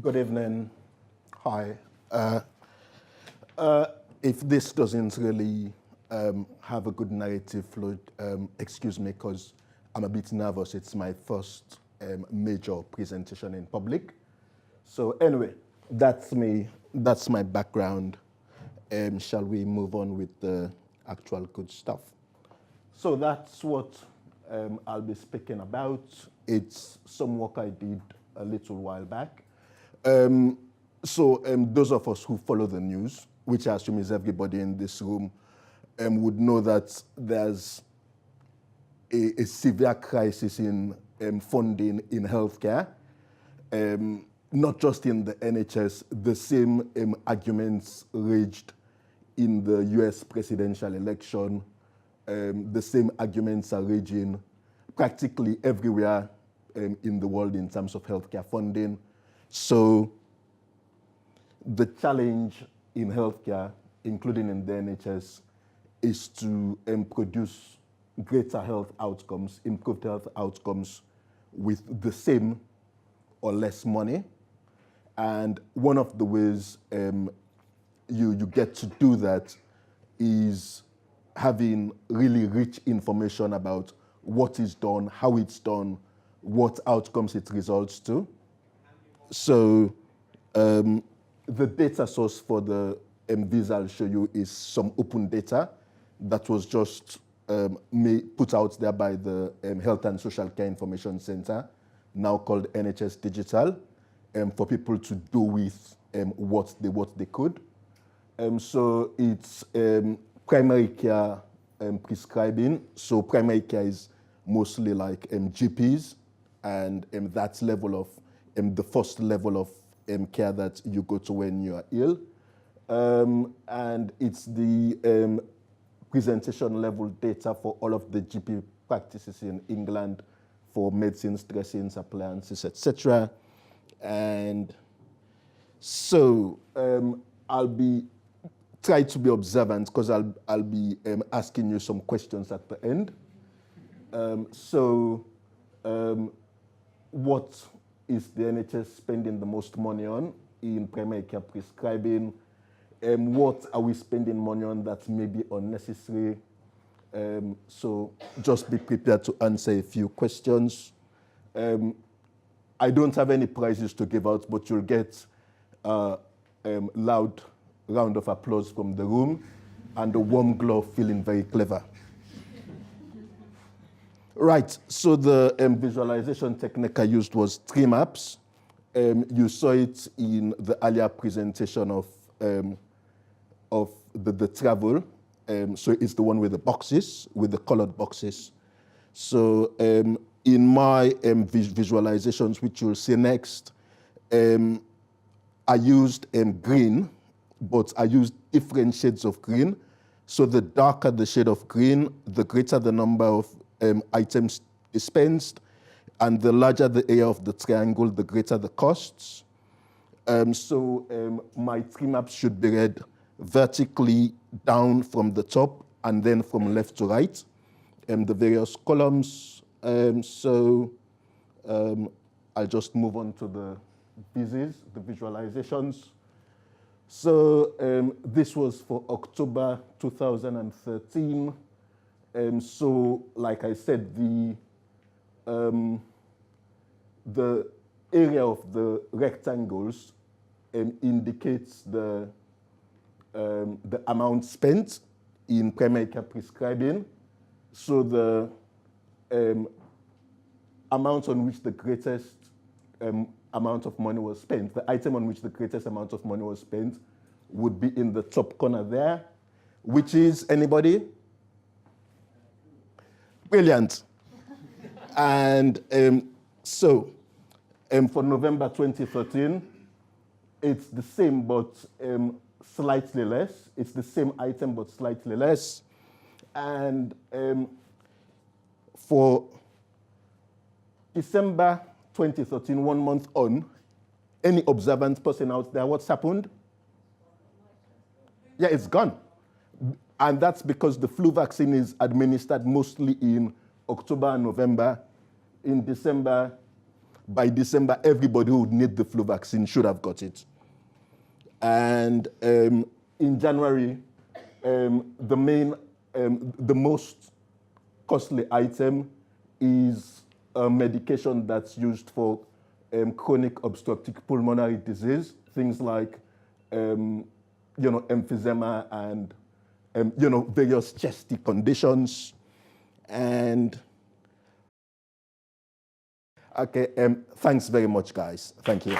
Good evening. Hi. If this doesn't really have a good narrative flow, excuse me, because I'm a bit nervous. It's my first major presentation in public. So anyway, that's me. That's my background. Shall we move on with the actual good stuff? So that's what I'll be speaking about. It's some work I did a little while back. So those of us who follow the news, which I assume is everybody in this room, would know that there's a severe crisis in funding in healthcare, not just in the NHS. The same arguments raged in the US presidential election. The same arguments are raging practically everywhere in the world in terms of healthcare funding. So the challenge in healthcare, including in the NHS, is to produce greater health outcomes, improved health outcomes with the same or less money. And one of the ways you get to do that is having really rich information about what is done, how it's done, what outcomes it results to. So the data source for the viz I'll show you is some open data that was just put out there by the Health and Social Care Information Center, now called NHS Digital, for people to do with what they could. So it's primary care prescribing. So primary care is mostly like GPs, and that's level of the first level of care that you go to when you are ill. And it's the presentation level data for all of the GP practices in England for medicines, dressings, appliances, etc. And so I'll try to be observant because I'll be asking you some questions at the end. What is the NHS spending the most money on in primary care prescribing? What are we spending money on that may be unnecessary? So just be prepared to answer a few questions. I don't have any prizes to give out, but you'll get a loud round of applause from the room and a warm glow feeling very clever. Right, so the visualization technique I used was tree maps. You saw it in the earlier presentation of the travel. So it's the one with the boxes, with the colored boxes. So in my visualizations, which you'll see next, I used green, but I used different shades of green. So the darker the shade of green, the greater the number of items dispensed, and the larger the area of the triangle, the greater the costs. My tree maps should be read vertically down from the top and then from left to right, the various columns. I'll just move on to the vizes, the visualizations. So this was for October 2013. So like I said, the area of the rectangles indicates the amount spent in primary care prescribing. So the amount on which the greatest amount of money was spent, the item on which the greatest amount of money was spent would be in the top corner there, which is anybody? Brilliant. And for November 2013, it's the same but slightly less. It's the same item but slightly less. And for December 2013, 1 month on, any observant person out there, what's happened? Yeah, it's gone. And that's because the flu vaccine is administered mostly in October and November. In December, by December, everybody who would need the flu vaccine should have got it. And in January, the most costly item is a medication that's used for chronic obstructive pulmonary disease, things like, emphysema and, various chesty conditions. And okay, thanks very much, guys. Thank you.